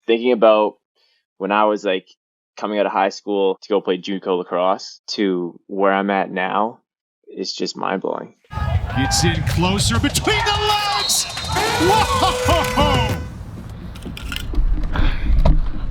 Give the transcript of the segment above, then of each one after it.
Thinking about when I was like coming out of high school to go play JUCO lacrosse to where I'm at now, it's just mind blowing. Gets in closer between the legs. Whoa!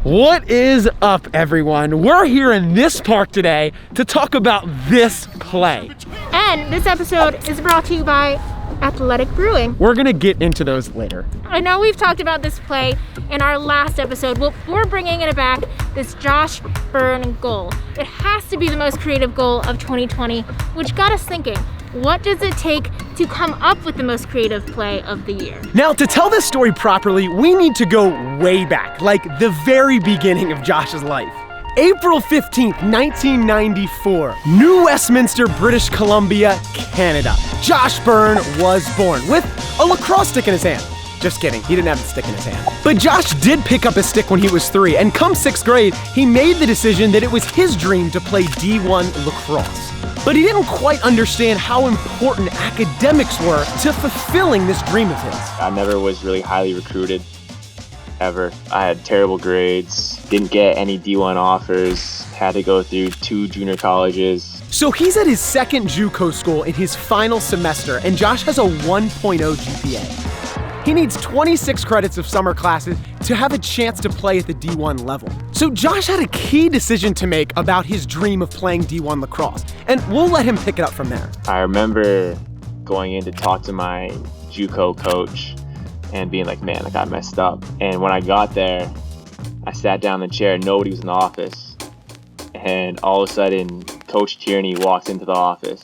What is up, everyone? We're here in this park today to talk about this play. And this episode is brought to you by Athletic Brewing. We're gonna get into those later. I know we've talked about this play in our last episode. Well, we're bringing it back, this Josh Byrne goal. It has to be the most creative goal of 2020, which got us thinking, what does it take to come up with the most creative play of the year? Now, to tell this story properly, we need to go way back, like the very beginning of Josh's life. April 15th, 1994, New Westminster, British Columbia, Canada. Josh Byrne was born with a lacrosse stick in his hand. Just kidding, he didn't have the stick in his hand. But Josh did pick up a stick when he was 3, and come 6th grade, he made the decision that it was his dream to play D1 lacrosse. But he didn't quite understand how important academics were to fulfilling this dream of his. I never was really highly recruited, ever. I had terrible grades, didn't get any D1 offers, had to go through 2 junior colleges. So he's at his second JUCO school in his final semester, and Josh has a 1.0 GPA. He needs 26 credits of summer classes to have a chance to play at the D1 level. So Josh had a key decision to make about his dream of playing D1 lacrosse, and we'll let him pick it up from there. I remember going in to talk to my JUCO coach and being like, man, I messed up. And when I got there, I sat down in the chair, nobody was in the office. And all of a sudden, Coach Tierney walks into the office.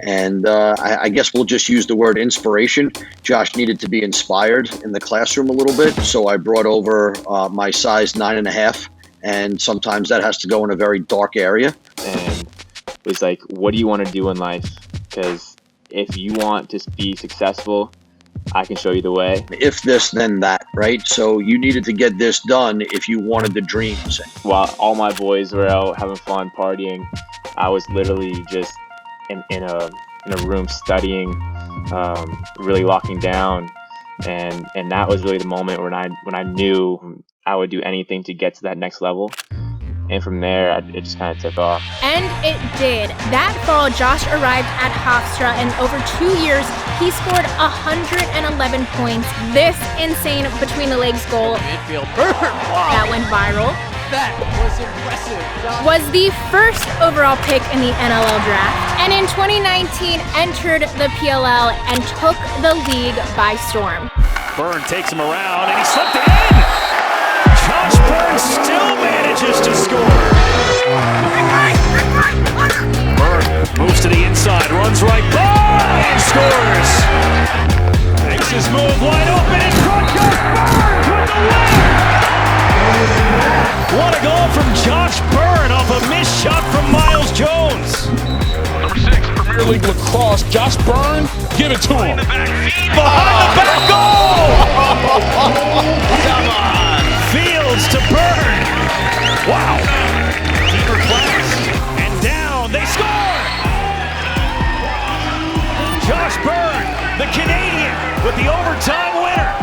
And I guess we'll just use the word inspiration. Josh needed to be inspired in the classroom a little bit. So I brought over my size 9.5. And sometimes that has to go in a very dark area. And it was like, what do you want to do in life? Because if you want to be successful, I can show you the way. If this, then that, right? So you needed to get this done if you wanted the dreams. While all my boys were out having fun, partying, I was literally just in a room studying, really locking down, and that was really the moment when I knew I would do anything to get to that next level. And from there, it just kind of took off. And it did. That fall, Josh arrived at Hofstra, and over 2 years, he scored 111 points. This insane between-the-legs goal midfield. Wow. That went viral. That was impressive. Was the first overall pick in the NLL draft, and in 2019 entered the PLL and took the league by storm. Byrne takes him around, and he slipped it in! Josh Byrne still manages to score. Byrne moves to the inside, runs right by, and scores. Makes his move wide open in front. Josh Byrne with the win. What a goal from Josh Byrne off a missed shot from Miles Jones. Number 6, Premier League lacrosse, Josh Byrne. Give it to him. Behind the back goal. Come on. Fields to Byrne. Wow. Keeper class. And down. They score. Josh Byrne, the Canadian, with the overtime winner.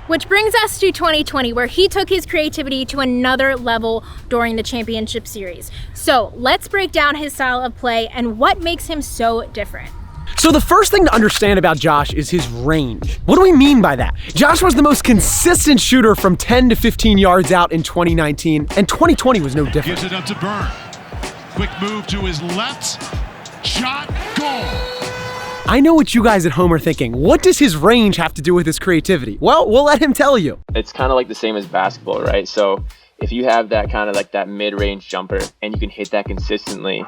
Which brings us to 2020, where he took his creativity to another level during the championship series. So let's break down his style of play and what makes him so different. So the first thing to understand about Josh is his range. What do we mean by that? Josh was the most consistent shooter from 10 to 15 yards out in 2019, and 2020 was no different. Gives it up to Byrne. Quick move to his left. Shot, goal. I know what you guys at home are thinking. What does his range have to do with his creativity? Well, we'll let him tell you. It's kind of like the same as basketball, right? So if you have that kind of like that mid-range jumper and you can hit that consistently,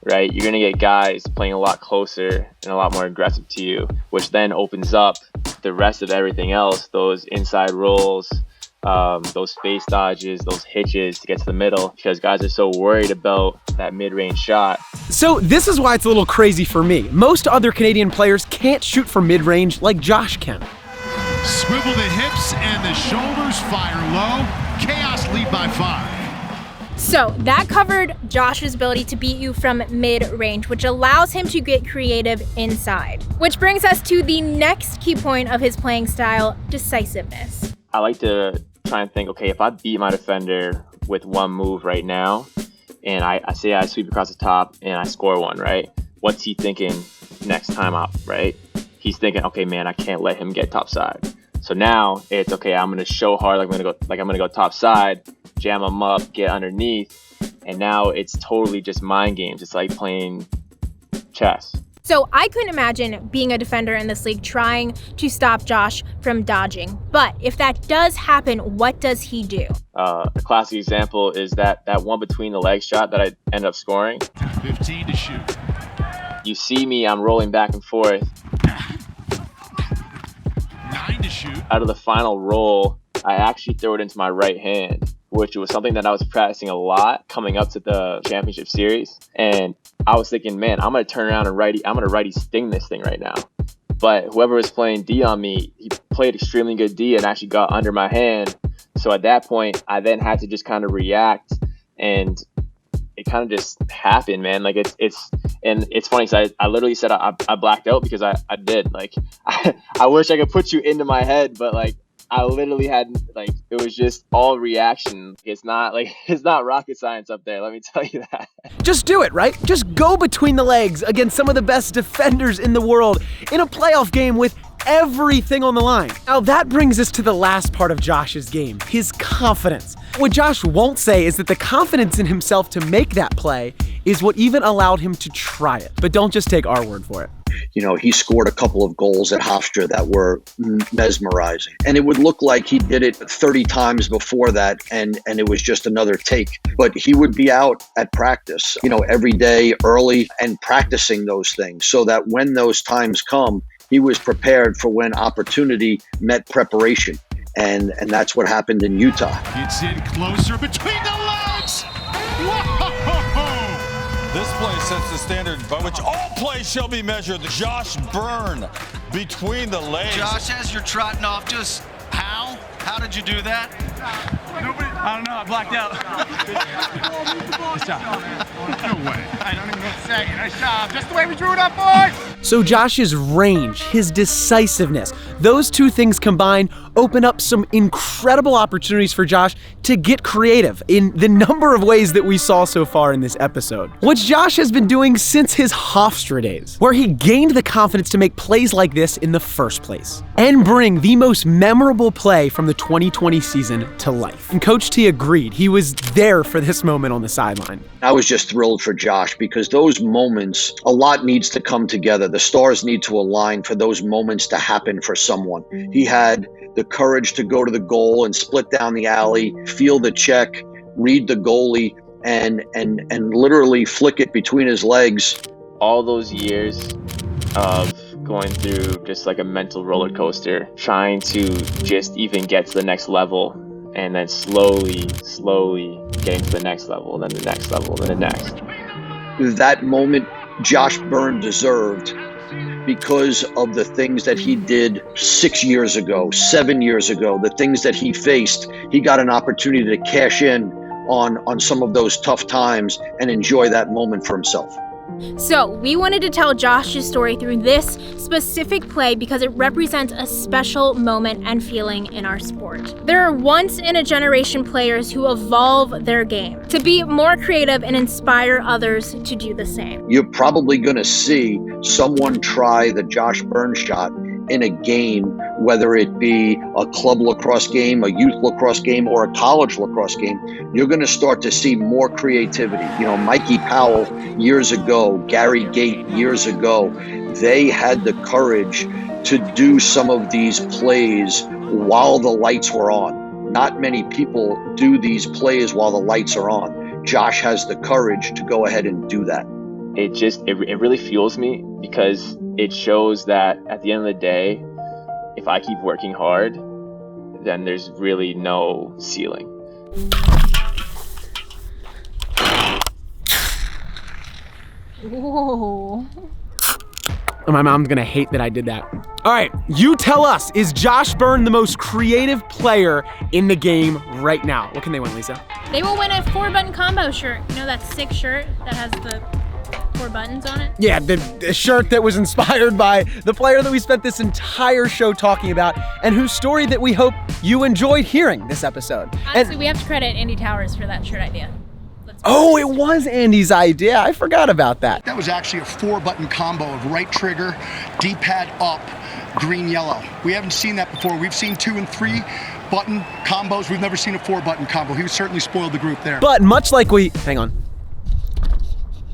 right, you're going to get guys playing a lot closer and a lot more aggressive to you, which then opens up the rest of everything else, those inside rolls, those face dodges, those hitches to get to the middle, because guys are so worried about that mid-range shot. So this is why it's a little crazy for me. Most other Canadian players can't shoot from mid-range like Josh can. Swivel the hips and the shoulders, fire low. Chaos lead by 5. So that covered Josh's ability to beat you from mid-range, which allows him to get creative inside. Which brings us to the next key point of his playing style, decisiveness. I like to try and think, okay, if I beat my defender with one move right now, and I say I sweep across the top and I score one, right? What's he thinking next time out, right? He's thinking, okay, man, I can't let him get top side. So now it's okay. I'm gonna show hard, I'm gonna go top side, jam him up, get underneath, and now it's totally just mind games. It's like playing chess. So I couldn't imagine being a defender in this league trying to stop Josh from dodging. But if that does happen, what does he do? A classic example is that one between the legs shot that I end up scoring. 15 to shoot. You see me, I'm rolling back and forth. 9 to shoot. Out of the final roll, I actually throw it into my right hand, which was something that I was practicing a lot coming up to the championship series. And I was thinking, man, I'm going to turn around and I'm going to righty sting this thing right now. But whoever was playing D on me, he played extremely good D and actually got under my hand. So at that point, I then had to just kind of react, and it kind of just happened, man. Like it's funny, so I literally said I blacked out because I did. Like, I wish I could put you into my head, but like, I literally had, like, it was just all reaction. It's not rocket science up there, let me tell you that. Just do it, right? Just go between the legs against some of the best defenders in the world in a playoff game with everything on the line. Now that brings us to the last part of Josh's game, his confidence. What Josh won't say is that the confidence in himself to make that play is what even allowed him to try it. But don't just take our word for it. You know, he scored a couple of goals at Hofstra that were mesmerizing. And it would look like he did it 30 times before that, and it was just another take. But he would be out at practice, you know, every day early and practicing those things so that when those times come, he was prepared for when opportunity met preparation. And that's what happened in Utah. It's in closer between the legs. Whoa! This play sets the standard by which all plays shall be measured. Josh Byrne between the legs. Josh, as you're trotting off, just how? How did you do that? I don't know, I blacked out. Nice job. No way. I don't even know what to say. Nice job. Just the way we drew it up, boys. So Josh's range, his decisiveness, those two things combined open up some incredible opportunities for Josh to get creative in the number of ways that we saw so far in this episode. What Josh has been doing since his Hofstra days, where he gained the confidence to make plays like this in the first place and bring the most memorable play from the 2020 season to life. And Coach T agreed. He was there for this moment on the sideline. I was just thrilled for Josh because those moments, a lot needs to come together. The stars need to align for those moments to happen for someone. He had the courage to go to the goal and split down the alley, feel the check, read the goalie, and literally flick it between his legs. All those years of going through just like a mental roller coaster, trying to just even get to the next level, and then slowly getting to the next level, and then the next level, and then the next. That moment Josh Byrne deserved because of the things that he did 6 years ago, 7 years ago, the things that he faced. He got an opportunity to cash in on some of those tough times and enjoy that moment for himself. So we wanted to tell Josh's story through this specific play because it represents a special moment and feeling in our sport. There are once-in-a-generation players who evolve their game to be more creative and inspire others to do the same. You're probably going to see someone try the Josh Byrne shot in a game, whether it be a club lacrosse game, a youth lacrosse game, or a college lacrosse game. You're going to start to see more creativity. You know, Mikey Powell years ago, Gary Gate years ago, they had the courage to do some of these plays while the lights were on. Not many people do these plays while the lights are on. Josh has the courage to go ahead and do that. It really fuels me because it shows that at the end of the day, if I keep working hard, then there's really no ceiling. Whoa. My mom's gonna hate that I did that. All right, you tell us, is Josh Byrne the most creative player in the game right now? What can they win, Lisa? They will win a 4-button combo shirt. You know that sick shirt that has the 4 buttons on it? Yeah, the shirt that was inspired by the player that we spent this entire show talking about and whose story that we hope you enjoyed hearing this episode. Honestly, we have to credit Andy Towers for that shirt idea. Oh, it was Andy's idea. I forgot about that. That was actually a 4-button combo of right trigger, D-pad up, green, yellow. We haven't seen that before. We've seen 2 and 3 button combos. We've never seen a 4-button combo. He certainly spoiled the group there. But much like hang on.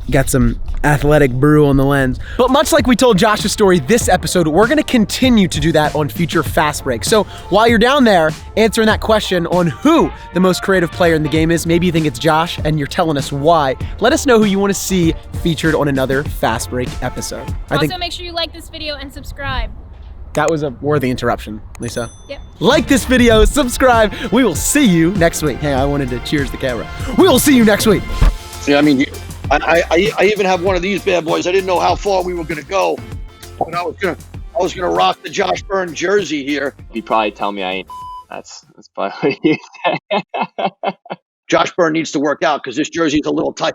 Got some athletic brew on the lens. But much like we told Josh's story this episode, we're gonna continue to do that on future Fast Breaks. So while you're down there answering that question on who the most creative player in the game is, maybe you think it's Josh and you're telling us why, let us know who you wanna see featured on another Fast Break episode. Also, make sure you like this video and subscribe. That was a worthy interruption, Lisa. Yep. Like this video, subscribe. We will see you next week. Hey, I wanted to cheers the camera. We will see you next week. Yeah, I mean, I even have one of these bad boys. I didn't know how far we were gonna go, but I was gonna rock the Josh Byrne jersey here. He'd probably tell me I ain't. That's probably what he said. Josh Byrne needs to work out because this jersey is a little tight.